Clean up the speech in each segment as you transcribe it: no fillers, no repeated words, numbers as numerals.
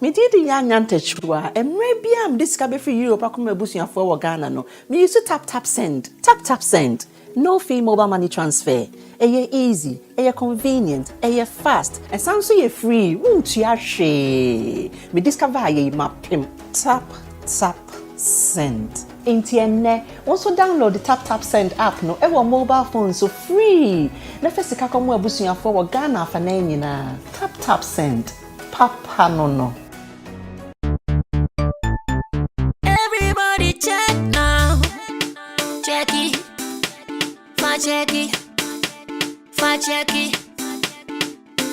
Me did the young antechua, and maybe I'm discovered for Europe. I come a bush for Ghana. No, me used to tap send, tap send. No fee mobile money transfer. Aye easy, aye convenient, aye fast, and sounds so free. Won't you share? Me discover aye map him. Tap send. Intienne. Also download the tap send app. No, ever mobile phone so free. Na first ka come a bush for Ghana for na. Tap send. Papa no. Check now, check it, fa check it,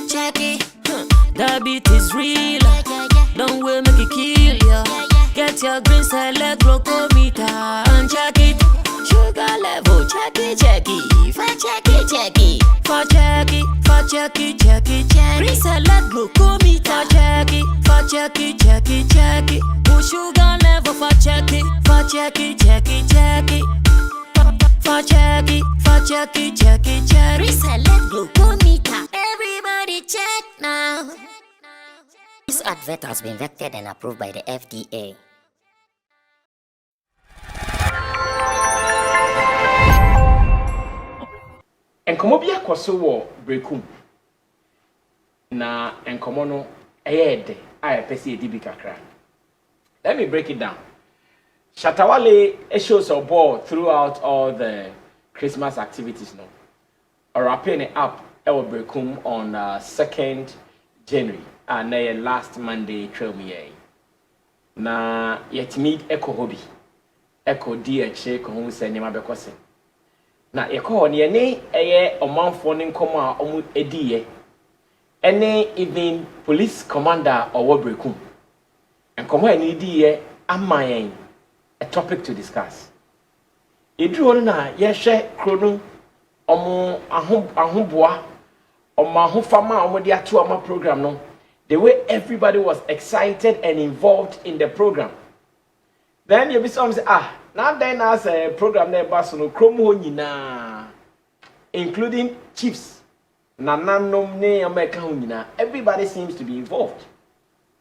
check it. The beat is real, don't will make it kill ya. Get your green select glucometer and check it. Sugar level, check it, fa check it, green select glucometer, check it. Sugar level for check it. For check it. Reselect glucometer. Everybody check now. This advert has been vetted and approved by the FDA. Enkomo bia kwaso wo Berekum. Na enkomo no eyede a pese edibi kakra. Let me break it down. Shatta Wale shows a ball throughout all the Christmas activities. No, or wrapping it up. I will Berekum on 2nd January and last Monday. Trail me na yet meet Echo Hobby, Echo DH, who said Nema Bekosin. Na Echo near ne a month warning coma or edie. Any even police commander or Berekum. And come here, need a topic to discuss. Idru na yeshe krono omo ahomboa omo ahofama omo de ato ama program no. The way everybody was excited and involved in the program. Then you be some say now then as a program na ba so no krom ho nyina, including chiefs nananom ne ameka ho nyina. Everybody seems to be involved.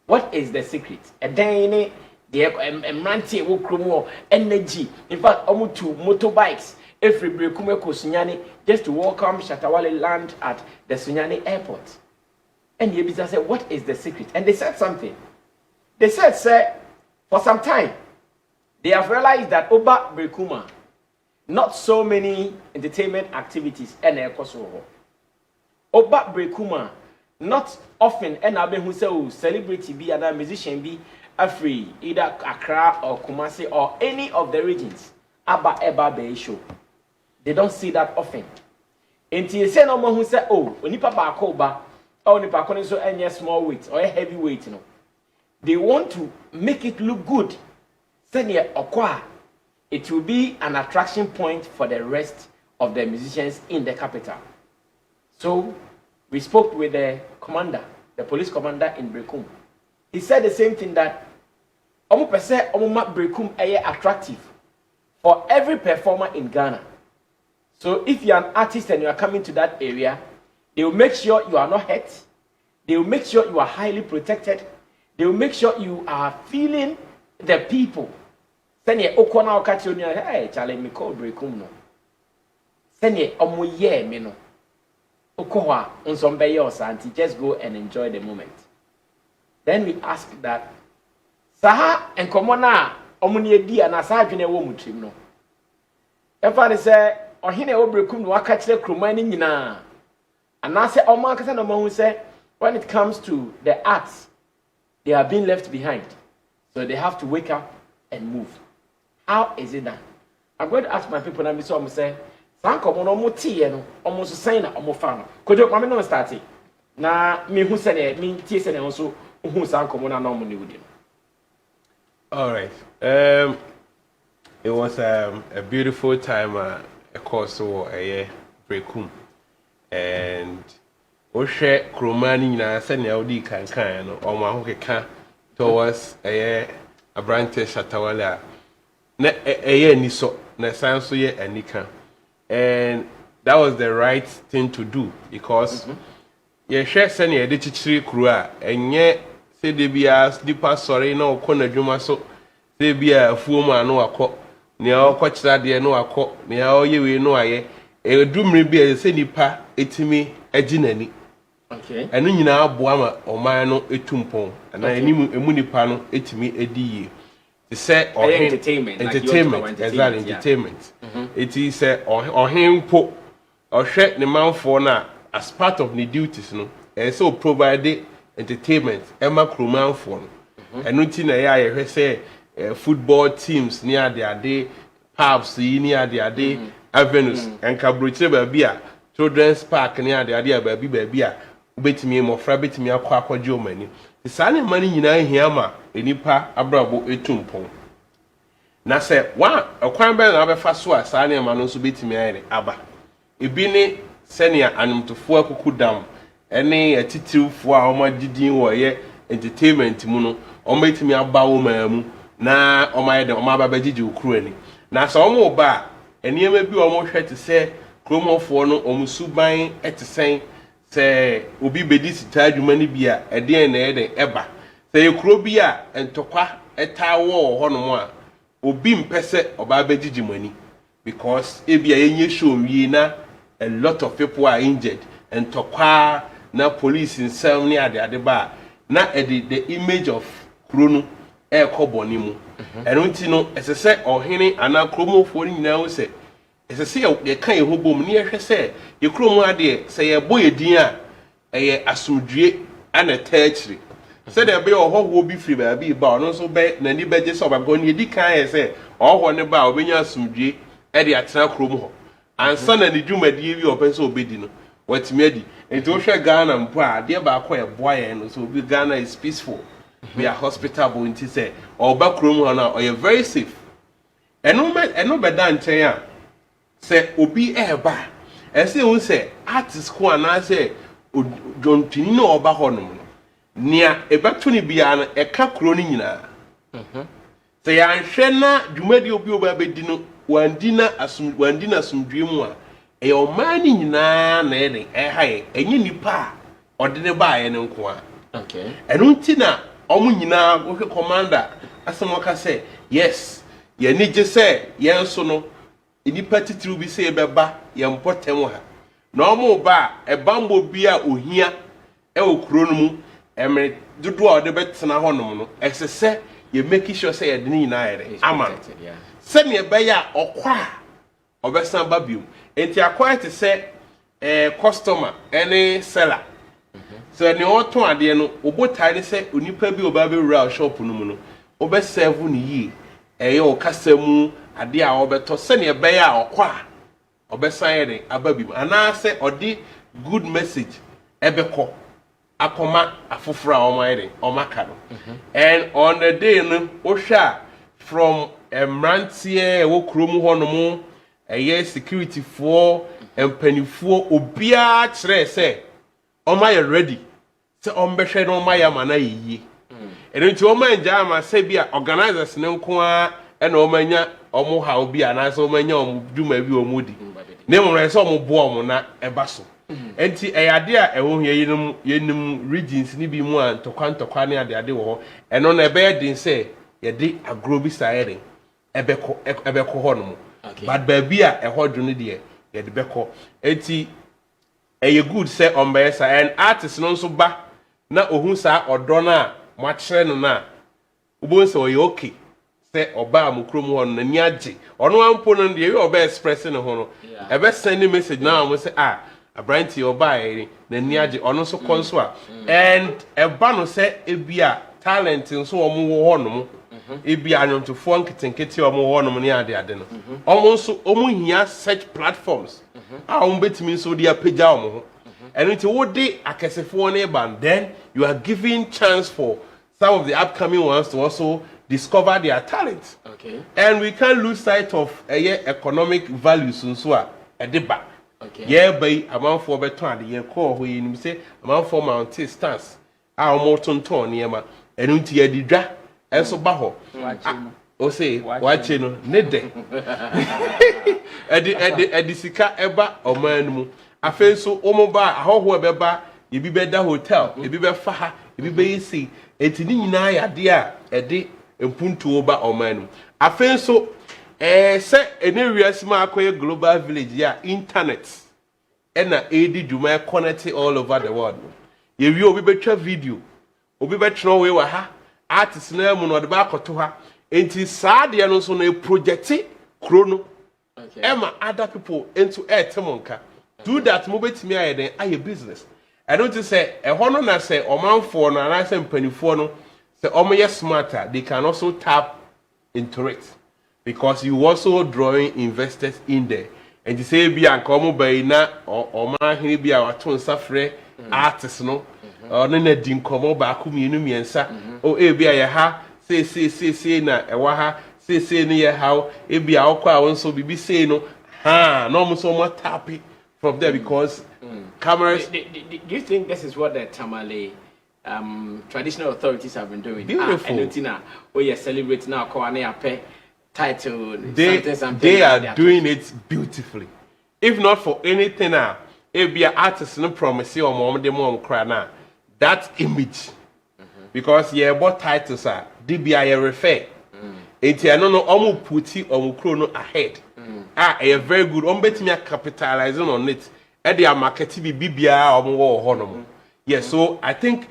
What is the secret? A day the emranti wo kromo energy. In fact, almost 2 motorbikes every Berekum ko Sunyani just to welcome Shatta Wale land at the Sunyani airport. And Yebisa said, what is the secret? And they said something. They said, sir, for some time, they have realized that over Berekum, not so many entertainment activities and Kosovo. Over Berekum, not often and abe who say celebrity be and a musician be free either Accra or Kumasi or any of the regions. Aba eba be show. They don't see that often. Until you say no one who say onipa ba koba or onipa kono so any small weight or a heavy weight no. They want to make it look good. Senior okwa, it will be an attraction point for the rest of the musicians in the capital. So we spoke with the commander, the police commander in Berekum. He said the same thing that omo pese omo ma Berekum attractive for every performer in Ghana. So if you're an artist and you are coming to that area, they will make sure you are not hurt. They will make sure you are highly protected. They will make sure you are feeling the people. Senye okona okati oni hey chale me call Berekum no. Senye omo ye me no. Okowa unsombe yosanti, just go and enjoy the moment. Then we ask that saha enkomo na omuni edi ana saha adwene wo mutrim no. Efa ne se ohine wo Berekum no aka kire kroma ni nyina. Ana se omo akasa no mo hu se when it comes to the arts, they are being left behind. So they have to wake up and move. How is it done? I'm going to ask my people and so I'm say sanko no mo tie no omo so san na omo fa no kojo kwame no start na me hu se ne me tie se ne so hu sanko mo na no mo ne wudi no. All right, it was a beautiful time a course so a Berekum and o share kromani na se ne odi kan no o ma ho keka towards a brand Shatta Wale na ni so na san so ye anika. And that was the right thing to do because you share send ye de chichiri kru a enye say they be as deeper sorry no corner juma so say be a fool man no akọ nea ọkọchira de no akọ nea oye we no aye e dumre bi e say nipa etimi aginani okay enu nyina aboa ma oman no etumpon na emu nipa no etimi ediye te say entertainment exactly entertainment it is say ohempo ohwe ne manfo na as part of the duties no e so provide entertainment ema kromanfo no enu ti na ya ye say football teams near the pubs near the avenues and kabroche baby a children's park near the baby a ubetimi mofra betimi akwa akwaje omani sane mani nyina hia ma enipa abrabo etumpon na se wa akwan be na abefa so a sane ma no so betimi ayere aba ebi ne senia anumtofo akuku dam ene atitiwfo a omagidin wo ye entertainment mu no ombetimi aba wo maamu na omaye de omaba bagigi okuru ani na so omo ba eniema bi omo hwe te se kromofo no omusuban etesen se obi bedi sita adwuma ni bia ede na ede eba se ekuro bi a entokwa etawo ho no mo a obi mpese oba bagigi mani because ebia yenye show wi na a lot of people are injured entokwa na police nsem ni ade ba na the image of krono ekoboni mu eno nti no esese ohene ana kromofo ni nyina wo se esese ye kan ye hobom ni ehwe se ye kromo ade se ye boye din a eye asomdue ana taachiri se de be ohwo bi firi ba bi ba ono so be nani beje so ba goni edi kan ye se ohwo ne ba obenya asomdue e de atena kromo ho ansa na ni dwumadie bi open so obedi no watimi adi enti wo hwe Ghana mpo a de ba akọ ye boa ye no so obi Ghana is peaceful we are hospitable nti say oba krom na or very safe eno beda nchen a say obi eba e say won say artist ko ana say jontini na oba honom nia ebeto ni bia na eka kro ni nyina say ya hwe na dwumadi obi oba bedi no wandina asumdwe mu a e o mani nyina na ene haye enye nipa ode ne ba ye ne nko a okay eno nti na omu nyina wohwe commander asemoka say yes ye ni je say yenso no enipa titiru bi say beba ye mpotem ha na omu ba ebambo bi a ohia e okuro no mu emre dodo a ode betena honom no exese ye make sure say ye de nyina yere ama se ne be ya okwa obesan babium enti akwa te say customer any seller so ni oton ade no obotai ne se onipa bi oba be real shop no mu no obe serve ni yi eye o kasamu ade a obeto se ne be ya okwa obesan ye ababi ana se odi good message ebeko akoma afofra o mayre o maka no and on the day no o hwa from emrantie wo krom ho no mu eye security for empanifuo obia kire se Oma you ready? Se ombehwe no ma ya mana yiyi. Eno nti oma nja ama se bia organizers ne nko a na omanya omo ha obi ana se omanya omo dwuma bi omudi. Ne mo re se omo bo omo na eba so. Enti eyade a eho hie yenim regions ni bi mu a ntokwa ne ade wo ho. Eno na ebe yedin se yede agrobi saire ebeko ho no. But baby a eho dwo ne de yede beko. Enti eye good say ombesa and artist no so ba na ohun sa odo na mo akere no na ubon se oye okay say oba amukrom ho no ni age ono ampo no de oba express no ho no ebe send message na mo say abranti oba eri na ni age ono so konso a and eba no say ebia talent nso omo ho no mo ebia anyontofo nketenkete omo ho no mo ni ade no omo nso omo hia search platforms betimi so dia pagya omo ho and until wo de akesefo ne ban then you are giving chance for some of the upcoming ones to also discover their talent and we can't lose sight of economic values so a edeba by amanfo beton ade ye call ho yin say amanfo mount stance omo tonton ne ma and until ye didwa enso ba ho o say wache no ne de edi sika eba oman mu afenso omo ba ahoho ebeba ebi beda hotel ebi be fa ha ebi be see enti ni nyina ya de a ede empuntu oba omanu afen so se ene wiasima akoye global village ya internet ena edi dwuma connect all over the world ye wi obi betwa video obi betro we wa ha artist na mu no de ba akoto ha enti saa de no so no project krono Emma other people into air temonka do that mo betimi aye den aye business I don't say a hono na say omanfo no na say mpanifo no say omoye smarter they can also tap into it because you also drawing investors in there and you say bi anka omo bai na oman hini bi a wato nsafre artists no no na di nkomo ba ko mienu miensa o e bi a ha say na e wa ha say no ye how e bi a okwa a won so bibi say no ha no mo so mo tap it from there because cameras. Do you think this is what the Tamale traditional authorities have been doing? Beautiful. You're celebrating now, title. They are doing it beautifully. If not for anything, if be an artist, no promise or mom, the mom cry now. That image, because yeah, what titles are DBI refer. It's I don't know, almost put it or chrono ahead. A very good. Bet me capitalizing on it. At the market bibia or more. Yes, so I think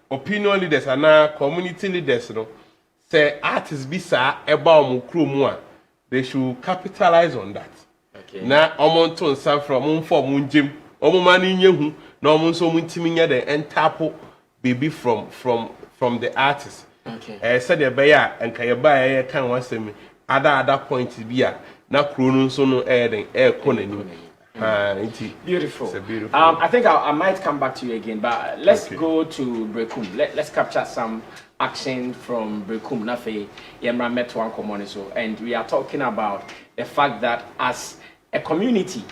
opinion leaders and now community leaders, say artists be sa about more. They should capitalize on that. Okay. Now, I'm to some from for Jim, money you no one so much and tapo baby from the artist. Okay. Said the buyer and Kayabaya can want me. Other point to be na krono so no air economy. Beautiful. It's a beautiful. I think I might come back to you again, but let's go to Berekum. Let's capture some action from Berekum. Nafe Yemra met one communiso, and we are talking about the fact that as a community,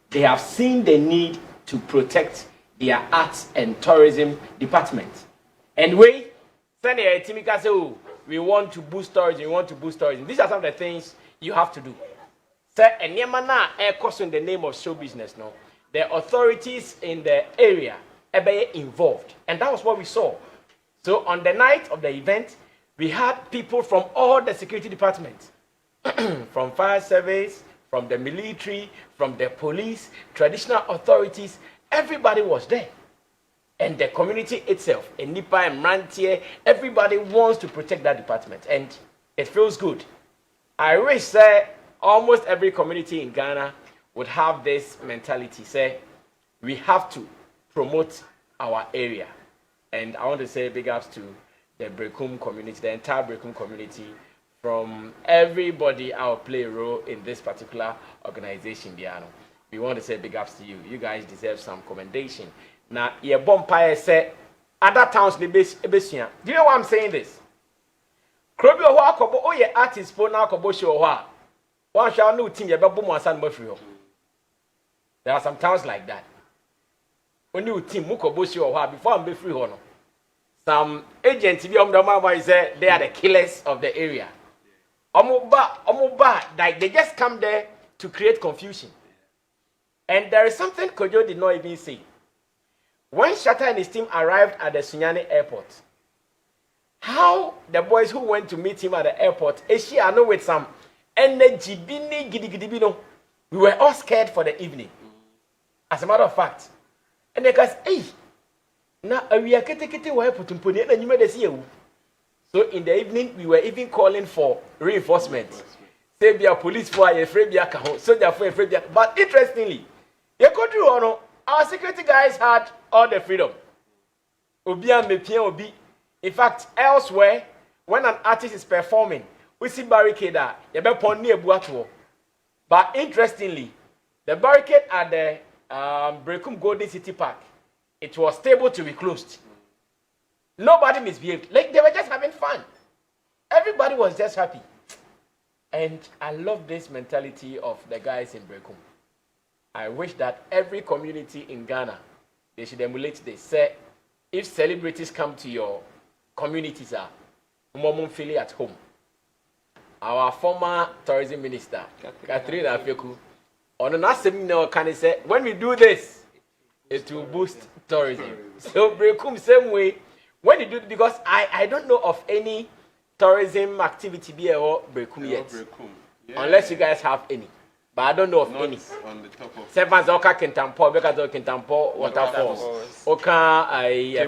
they have seen the need to protect their arts and tourism department. And we want to boost tourism. These are some of the things you have to do. And in the name of show business, no, the authorities in the area are involved, and that was what we saw. So on the night of the event, we had people from all the security departments, from fire service, from the military, from the police, traditional authorities. Everybody was there, and the community itself, in Nipa and Rantier, everybody wants to protect that department, and it feels good. I wish that almost every community in Ghana would have this mentality. Say, we have to promote our area. And I want to say big ups to the Berekum community, the entire Berekum community, from everybody I will play a role in this particular organization, Biano. We want to say big ups to you. You guys deserve some commendation. Now, your bonfire said, other towns, do you know why I'm saying this? Krobio wa kobo o ye artist po na kobo show wa. One shall know team ye be boom asan mo free. There are some towns like that. Only team mu kobo show wa before am be free ho no. Some agents bi the man say they are the killers of the area. Omoba like they just come there to create confusion. And there is something Kojo did not even say. When Shatta and his team arrived at the Sunyani airport, how the boys who went to meet him at the airport, I know with some energy, we were all scared for the evening. As a matter of fact, and they guys, hey, now we are getting and you made us here. So in the evening, we were even calling for reinforcements. Say, be a police for a free soldier for a free. But interestingly, our security guys had all the freedom. In fact, elsewhere, when an artist is performing, we see barricade near. But interestingly, the barricade at the Berekum Golden City Park, it was stable to be closed. Nobody misbehaved. Like they were just having fun. Everybody was just happy. And I love this mentality of the guys in Berekum. I wish that every community in Ghana, they should emulate this. Say, if celebrities come to your communities, feel at home. Our former tourism minister, Catherine Afeku, on another seminar, can say, when we do this, it will boost tourism. So Berekum, same way, When you do, because I don't know of any tourism activity be or Berekum yet. Yeah. Unless you guys have any. But I don't know of any. On the top of Sevens Oka Kintampo, because of Kintampo waterfalls. Oka a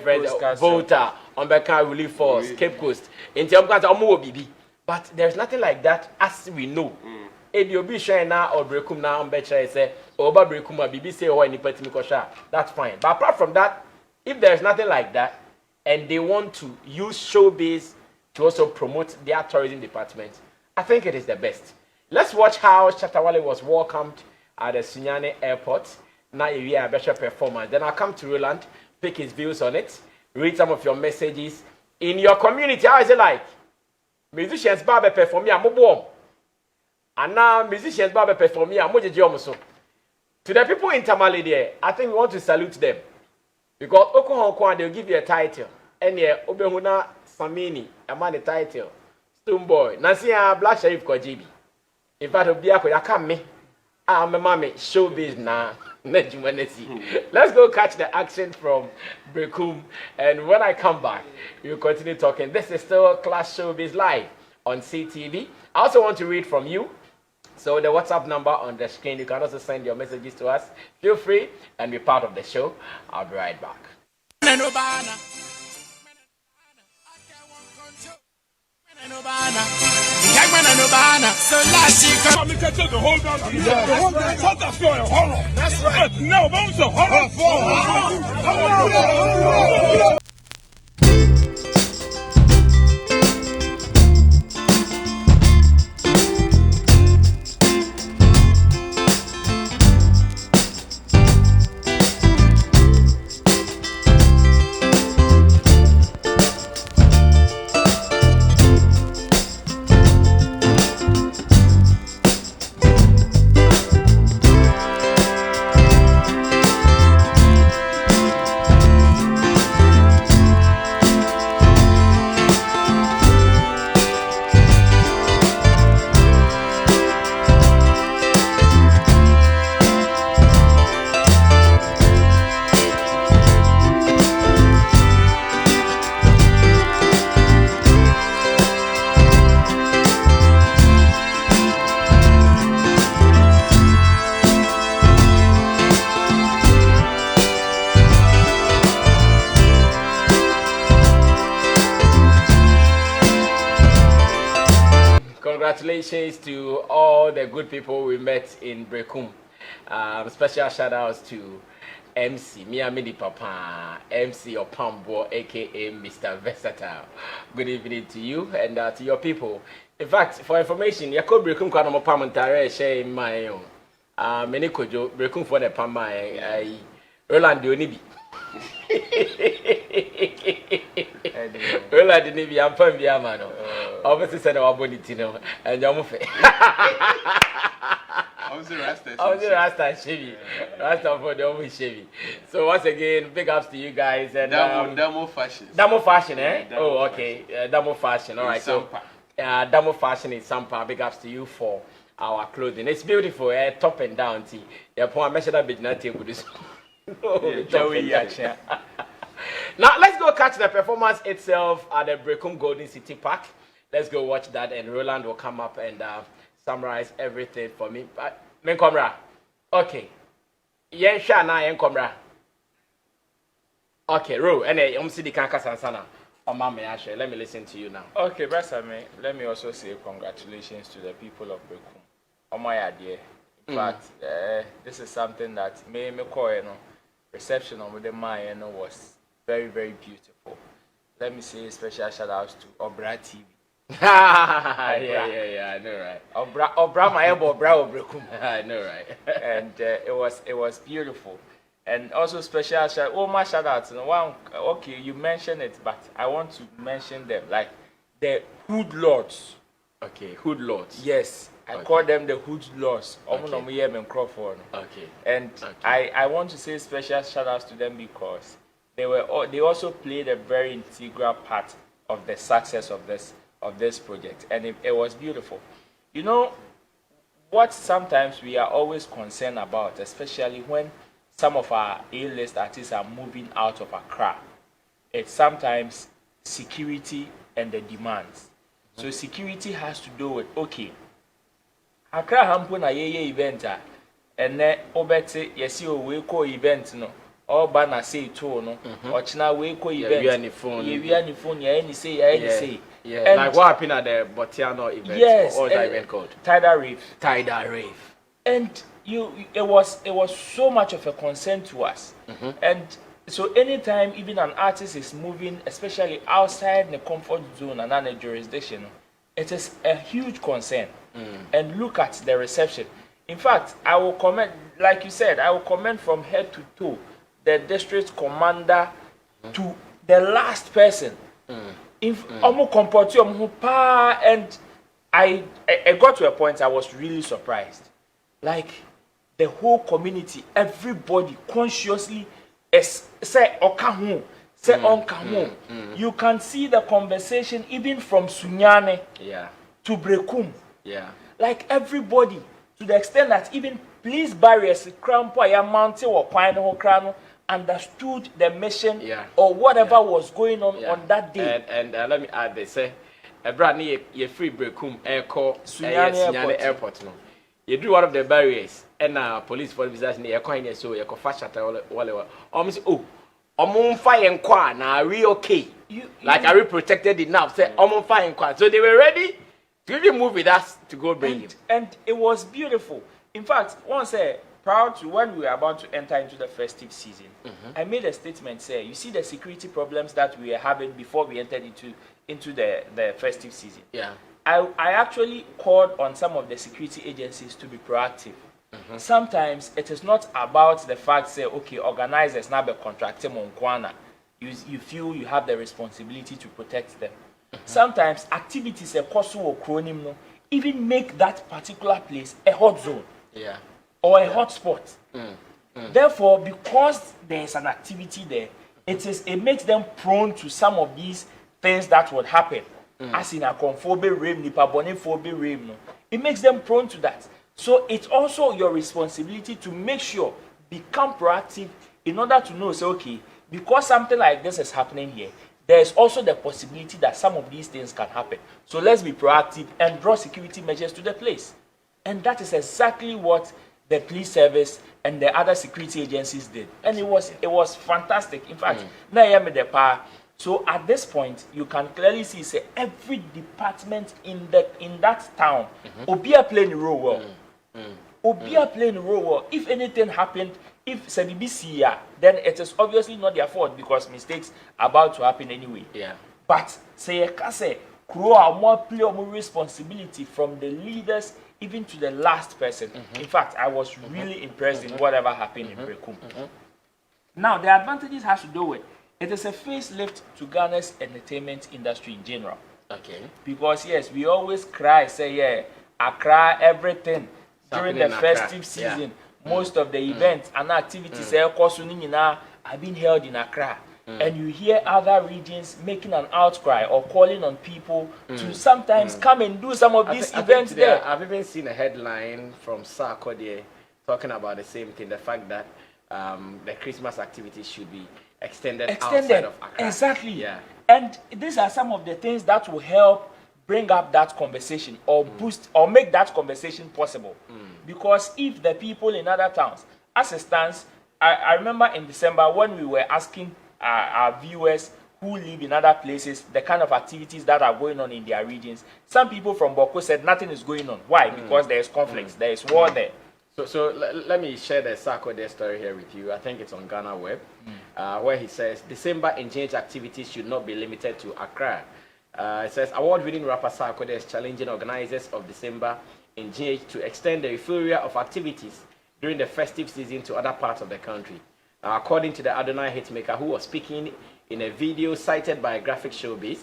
Volta, on Beka Relief Falls, Cape Coast. In terms of Omo Bibi. But there's nothing like that as we know. If you be sharing now or Berekum now on Betcha say, Oba Berekum or Bibi say or any Petimikosha, that's fine. But apart from that, if there's nothing like that, and they want to use showbiz to also promote their tourism department, I think it is the best. Let's watch how Shatta Wale was welcomed at the Sunyani airport. Now we are a better performance. Then I'll come to Roland, pick his views on it, read some of your messages. In your community, how is it like? Musicians barbe perform me, I'm warm. And now musicians barbe perform me, I'm so. To the people in Tamale there, I think we want to salute them. Because Okohon they'll give you a title. And yeah, Obehuna Samini, a man the title. Stone Boy. Nancy Black Sheriff Kojibi. In fact, I can't me. I'm a mommy, showbiz now. Let's go catch the action from Berekum. And when I come back, we'll continue talking. This is still Class Showbiz Live on CTV. I also want to read from you. So the WhatsApp number on the screen, you can also send your messages to us. Feel free and be part of the show. I'll be right back. That's right. No, Congratulations to all the good people we met in Berekum. Special shout outs to MC Miamidi Papa, MC Opambo, aka Mr. Versatile. Good evening to you and to your people. In fact, for information, Yako Berekum Kanomo Pamantare share in my own. Many kojo Berekum for the Pama, Roland Dionibi. Roland Dionibi, I'm from Biamano. Obviously, said our body, and Yamufe. Rasta Chevy. Rasta for the only Chevy. So, once again, big ups to you guys. And Damo fashion. Damo fashion, eh? Yeah, Damo okay. Damo fashion. All right. So, Damo fashion is Sampa. Big ups to you for our clothing. It's beautiful, eh? Top and down. Yeah, I measured that bit not table this. Now, let's go catch the performance itself at the Berekum Golden City Park. Let's go watch that, and Roland will come up and summarize everything for me. Menkomra, okay. Yensha na yenkomra. Okay, Ro, and Umsidi Kanka Sansana. Let me listen to you now. Okay, Brasame, let me also say congratulations to the people of Berekum. On my idea. In fact, this is something that me call, reception of the Maya was very, very beautiful. Let me say special shout outs to Obra TV. Yeah, I know, right. Obra my elbow, Obra Berekum. I know, right. And it was beautiful. And also special shout, my shout outs. One, okay, you mentioned it, but I want to mention them, like the Hood Lords. Okay, Hood Lords. Yes, I call them the Hood Lords. Okay. And I want to say special shout outs to them because they also played a very integral part of the success of this project, and it was beautiful. You know what sometimes we are always concerned about, especially when some of our A-list artists are moving out of Accra. it's sometimes security and the demands. So security has to do with, okay, Accra hampo na ye event and then obete yesi o we ko event no all ba na say to no ochina we ko event we any phone ya any say yeah like what happened at the Botiano event. Yes, or that event called Tidal Rave. And it was so much of a concern to us. And so anytime even an artist is moving, especially outside the comfort zone and a jurisdiction, it is a huge concern. And look at the reception. In fact, I will comment, like you said, I will comment from head to toe, the district commander to the last person. If and I got to a point I was really surprised. Like the whole community, everybody consciously say okahu, say onkahu. You can see the conversation even from Sunyane to Berekum. Like everybody, to the extent that even police barriers, mountain or Kwano understood the mission or whatever was going on that day. And let me add this. Brand you free Berekum Sunyane Airport. No. You do one of the barriers and police for visitors near coin so you can fast Shatta Wale. Almost fire and qua now we okay. Like are we protected enough? Say fire and qua. So they were ready to even move with us to go bring him. And it was beautiful. In fact, once prior to when we were about to enter into the festive season, I made a statement say, you see the security problems that we were having before we entered into the festive season. I actually called on some of the security agencies to be proactive. Sometimes it is not about the fact say, okay, organizers now be contracting on Kwana. You feel you have the responsibility to protect them. Sometimes activities or chronim no even make that particular place a hot zone. Or a hot spot. Therefore, because there is an activity there, it makes them prone to some of these things that would happen. As in a conphobe rave, nipabonephobe rave, no. It makes them prone to that. So it's also your responsibility to make sure, become proactive in order to know, say, okay, because something like this is happening here, there is also the possibility that some of these things can happen. So let's be proactive and draw security measures to the place. And that is exactly what the police service and the other security agencies did. And it was fantastic. In fact, now I am the power. So at this point, you can clearly see say every department in that town Obia playing a role well. Obia playing a role well. If anything happened, if CBC then it is obviously not their fault because mistakes are about to happen anyway. But say crew more play more responsibility from the leaders even to the last person. In fact, I was really impressed in whatever happened in Berekum. Now the advantages has to do with it is a facelift to Ghana's entertainment industry in general. Because yes, we always cry, say Accra, everything during the festive season. Most of the events and activities are being held in Accra. And you hear other regions making an outcry or calling on people to sometimes come and do some of these events there. I've even seen a headline from Sarkodie talking about the same thing, the fact that the Christmas activities should be extended outside of Accra. Exactly. And these are some of the things that will help bring up that conversation or boost or make that conversation possible. Because if the people in other towns, as it stands, I remember in December when we were asking our viewers who live in other places the kind of activities that are going on in their regions, some people from Boko said nothing is going on. Why? Because there is conflicts, there is war there. So let me share the Sarkodie story here with you. I think it's on Ghana Web, where he says December engaged activities should not be limited to Accra. It says award-winning rapper Sarkodie is challenging organizers of December engaged to extend the euphoria of activities during the festive season to other parts of the country. According to the Adonai hitmaker who was speaking in a video cited by Graphic Showbiz,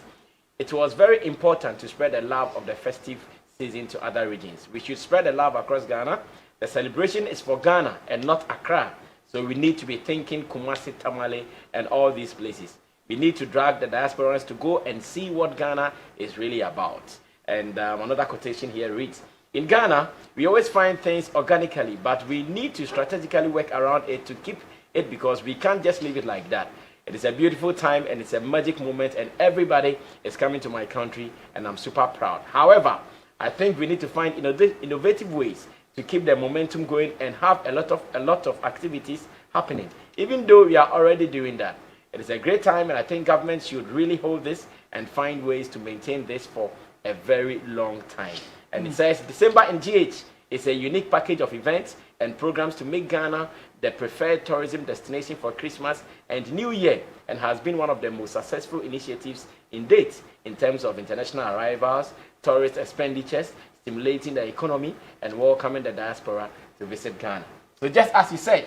it was very important to spread the love of the festive season to other regions. We should spread the love across Ghana. The celebration is for Ghana and not Accra. So we need to be thinking Kumasi, Tamale, and all these places. We need to drag the diasporans to go and see what Ghana is really about. And another quotation here reads, in Ghana, we always find things organically, but we need to strategically work around it to keep it because we can't just leave it like that. It is a beautiful time and it's a magic moment, and everybody is coming to my country, and I'm super proud. However, I think we need to find innovative ways to keep the momentum going and have a lot of activities happening. Even though we are already doing that, it is a great time, and I think government should really hold this and find ways to maintain this for a very long time. And it says December in GH is a unique package of events and programs to make Ghana the preferred tourism destination for Christmas and New Year, and has been one of the most successful initiatives in date in terms of international arrivals, tourist expenditures, stimulating the economy, and welcoming the diaspora to visit Ghana. So just as you said,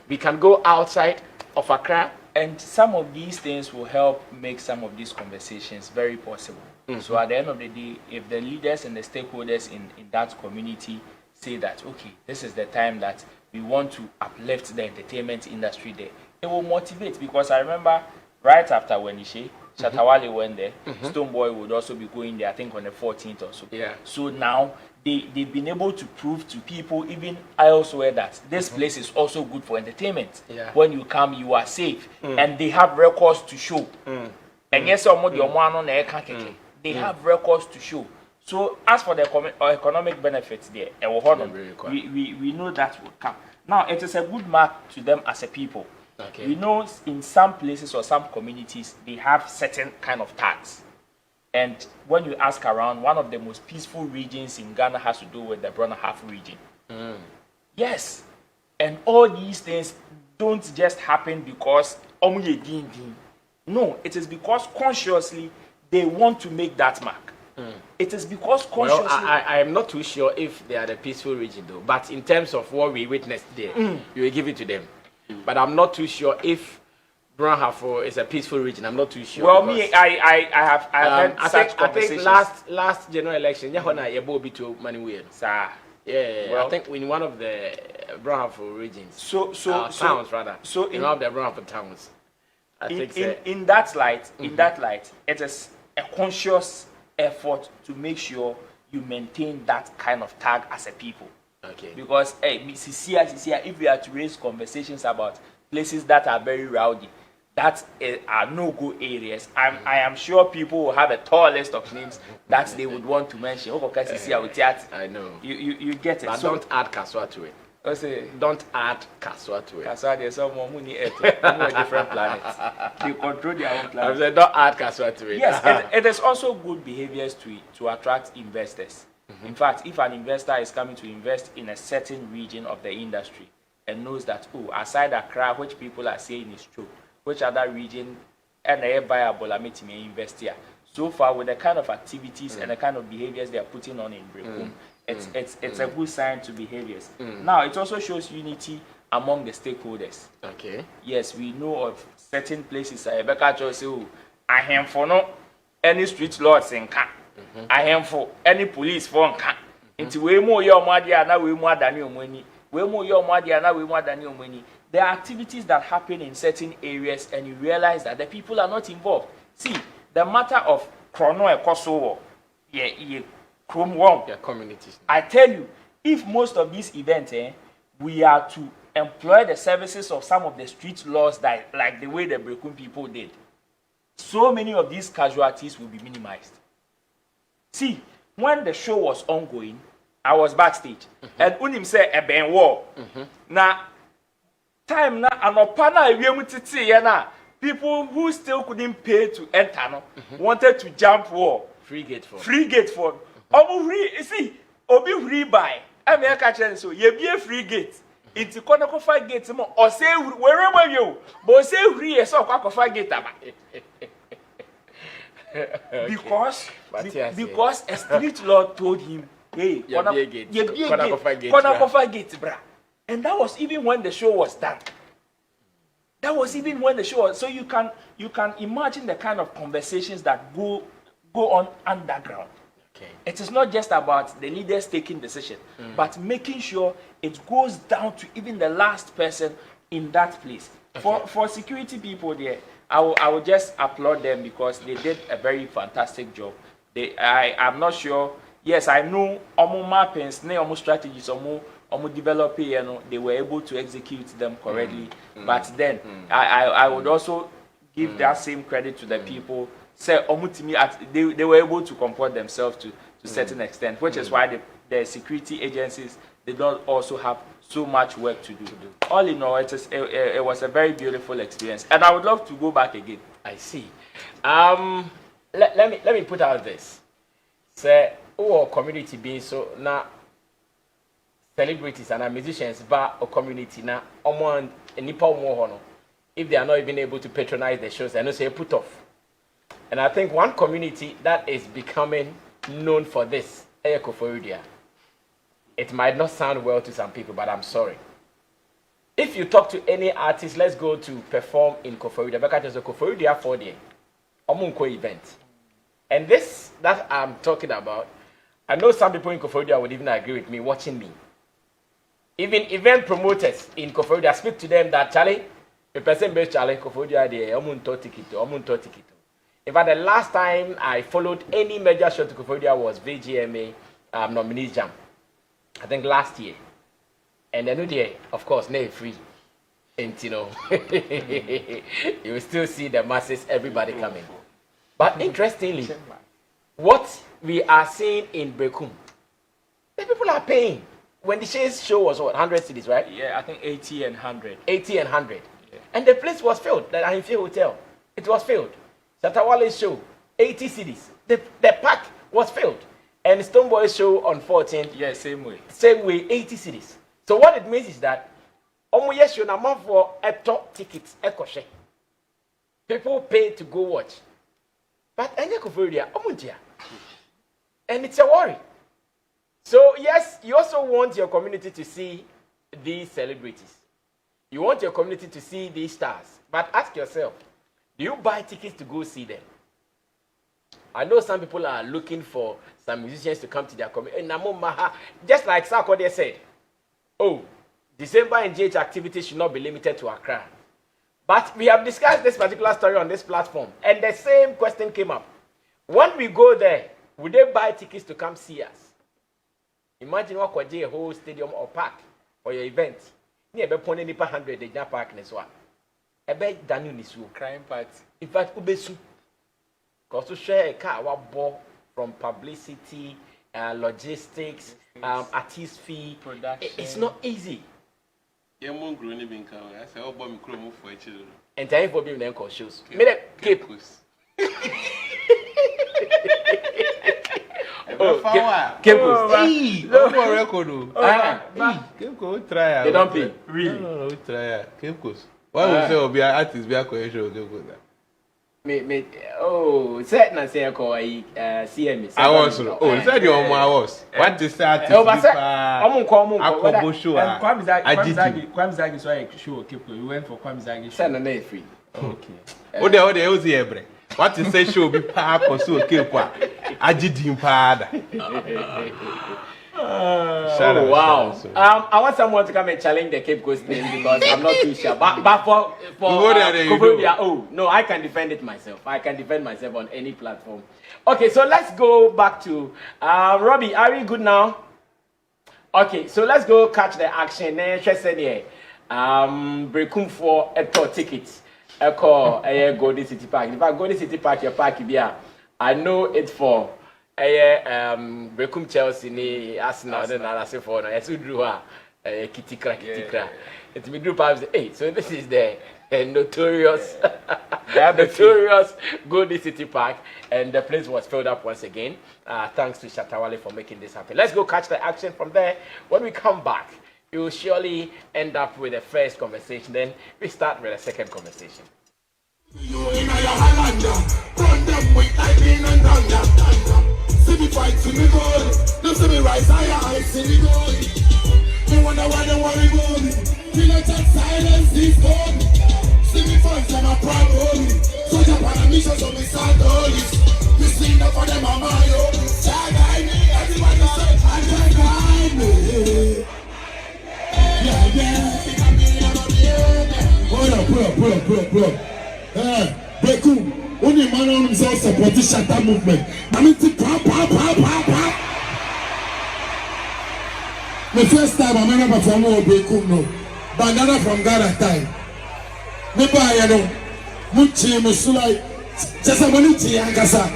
we can go outside of Accra, and some of these things will help make some of these conversations very possible. So at the end of the day, if the leaders and the stakeholders in that community say that, okay, this is the time that we want to uplift the entertainment industry there, it will motivate. Because I remember right after Wenishe, Shatta Wale went there, Stonebwoy would also be going there, I think on the 14th or so. So now they've been able to prove to people even elsewhere that this place is also good for entertainment. When you come, you are safe. And they have records to show. And yes, they have records to show. So as for the economic benefits there, we know that will come. Now, it is a good mark to them as a people. We know in some places or some communities, they have certain kind of tax. And when you ask around, one of the most peaceful regions in Ghana has to do with the Brona Half region. Yes. And all these things don't just happen because no, it is because consciously they want to make that mark. It is because consciously... Well, I am not too sure if they are the peaceful region though, but in terms of what we witnessed there, you will give it to them. But I'm not too sure if Brunhafo is a peaceful region. I'm not too sure. Well, me, I have had such conversations. I think last general election, Sir. Yeah, well, I think in one of the Brunhafo regions. Towns rather. So in one of the Brunhafo towns. In that light, it is a conscious effort to make sure you maintain that kind of tag as a people. Because if we are to raise conversations about places that are very rowdy, that are no-go areas, I am sure people will have a tall list of names that they would want to mention. I know. You get it. But don't add Kaswa to it. Don't add Kaswa to it. Kaswa, there's some more money a different planet. They control their own planet. I said, don't add Kaswa to it. Yes, it is also good behaviors to attract investors. In fact, if an investor is coming to invest in a certain region of the industry and knows that, aside Accra, which people are saying is true, which other region and they viable, I'm invest here. So far, with the kind of activities and the kind of behaviors they are putting on in Berekum, it's a good sign to behaviors. Now, it also shows unity among the stakeholders. Yes, we know of certain places. I am for no any street lords in Ka. I am for any police for Ka. Into way more your money and now we more than your money. Way more your money and now we more than your money. There are activities that happen in certain areas and you realize that the people are not involved. See, the matter of chrono ekoso, communities. I tell you, if most of these events, we are to employ the services of some of the street laws that, like the way the Berekum people did, so many of these casualties will be minimized. See, when the show was ongoing, I was backstage, and Unim said a ben war. Now, time na anopana na people who still couldn't pay to enter wanted to jump war. Free gate for. See, obi free buy. I mean, I catch so you be a free gate. It's a corner of 5 gates or say wherever you, but say free a so of 5 gate. Because a street law told him, hey, corner of 5 gates, bra. And that was even when the show was done. So you can imagine the kind of conversations that go on underground. It is not just about the leaders taking decision, but making sure it goes down to even the last person in that place. For security people there, I will just applaud them because they did a very fantastic job. I'm not sure. Yes, I know omo mappings, omo strategies, omo developing, they were able to execute them correctly. But then I would also give that same credit to the people. Say, they were able to comport themselves to a certain extent, which is why the security agencies they don't also have so much work to do. All in all, it was a very beautiful experience, and I would love to go back again. I see. Let me put out this. Say, community being so now celebrities and musicians, but a community now, if they are not even able to patronize the shows, they know say put off. And I think one community that is becoming known for this, Koforidua. It might not sound well to some people, but I'm sorry. If you talk to any artist, let's go to perform in Koforidua, because there's a Koforidua 4-day, Omunko event. And this that I'm talking about, I know some people in Koforidua would even agree with me, watching me. Even event promoters in Koforidua speak to them that, Charlie, the person based Charlie Koforidua, Omunto ticket. In fact, the last time I followed any major show to Koforidua was VGMA nominees jam. I think last year. And then day, of course, no free. And you know, you will still see the masses, everybody coming. But interestingly, what we are seeing in Berekum, the people are paying. When the show was what, 100 cities, right? Yeah, I think 80 and 100. 80 and 100. Yeah. And the place was filled, the Ahimfie Hotel. It was filled. Shatta Wale's show, 80 cities. The park was filled. And Stoneboy's show on 14th. Yeah, same way. Same way, 80 cities. So what it means is that show na man for a top tickets, people pay to go watch. But and it's a worry. So yes, you also want your community to see these celebrities. You want your community to see these stars. But ask yourself, do you buy tickets to go see them? I know some people are looking for some musicians to come to their community. Just like Sarkodie said, December and GH activities should not be limited to Accra. But we have discussed this particular story on this platform, and the same question came up. When we go there, would they buy tickets to come see us? Imagine what could a whole stadium or park for your event. Near be pony nipa 100 the jump park next one. Ebe Daniel Nisu Crime party. In fact, Ubesu. Because to share a car bought from publicity, logistics, artist fee, production. It's not easy. Yeah, mon growing being cow. I say, oh, bomb chromo for each other. And time for being then shows. Made a cape. Cape Coast. No record. Cape Coast try. They don't pay. Really? No, try. Cape Coast. Why would say be an artist be a cohesion? Set na say ko CME. I was said your mom was. What is that? Kwame Zagi so I show Cape Coast. We went for Kwame Zagi. Send na free. Okay. Ode use ebre. What is say show be park or so Cape Coast. Ajidim pada. Oh, wow. I want someone to come and challenge the Cape Coast name because I'm not too sure. But for no, I can defend it myself. I can defend myself on any platform. Okay, so let's go back to Robbie. Are we good now? Okay, so let's go catch the action. Berekum for a tour tickets. Golden City Park. In fact, Golden City Park, your park here. I know it for Berekum Chelsea ni Arsenal then I say for no yesu drew kitty crack. It me drew perhaps so this is the notorious Golden City Park, and the place was filled up once again. Thanks to Shatta Wale for making this happen. Let's go catch the action from there. When we come back, you will surely end up with the first conversation, then we start with the second conversation. See me fight, see me goal. Don't see me rise higher, see me goal. You wonder why they worry about me. Feel like that silence this home. See me fight, I'm a proud homie. So jump on a mission, so me start holy. You sing up for them, I'm my own. Guide me, everybody say, I can guide me. Yeah. Pull up. Berekum. Only man on himself support the Shatta movement. I mean, pop. The first time I never performed with Berekum, no. Bandana from Ghana time. Never, Muchi Musulai, Jasamoniti Angasa.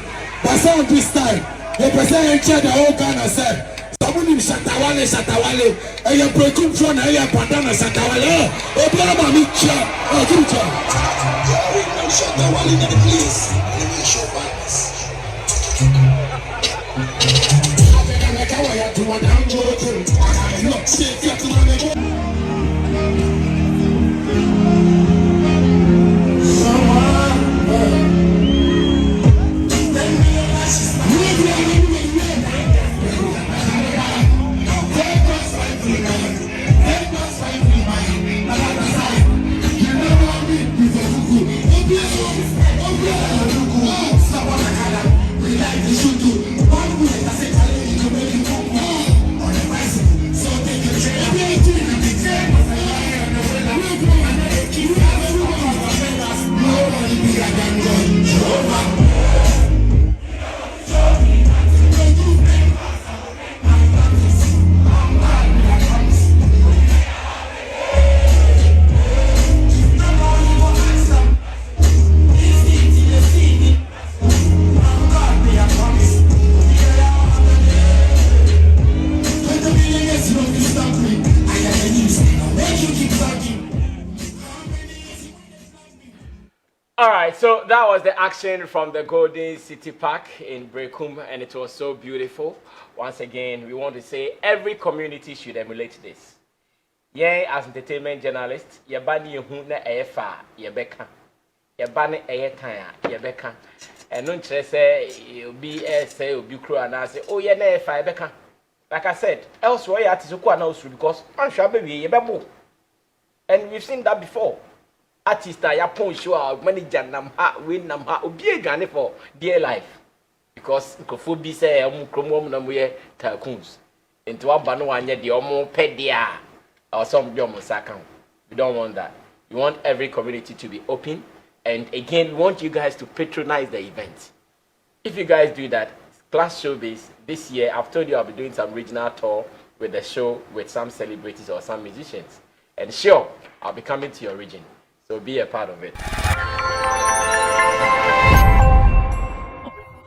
That's all this time. The president chair the whole Ghana said. Someone Shatta Wale, and you Berekum from and you Pandana Shatta Wale. Oh, Brahma, me chair. Oh, give it chair. Shatta Wale in the place. Let me show badness. All right, so that was the action from the Golden City Park in Berekum, and it was so beautiful. Once again, we want to say every community should emulate this. Yeah, as entertainment journalists, you bani yehu na efa yebeka, you bani eyekanya yebeka, and no say you be say you be crew and I say oh yeah na efa yebeka. Like I said, elsewhere you have to go and because I'm sure baby yebebo, and we've seen that before. Artist ya pon show manager nam ha win nam ha obi egane for dear life because nkofo say am kromom nam ye tycoons into aba no anye de omo pedia or some bi omo sakan. We don't want that. We want every community to be open, and again we want you guys to patronize the event. If you guys do that, Class Showbiz this year I've told you I'll be doing some regional tour with the show with some celebrities or some musicians, and sure I'll be coming to your region. So be a part of it.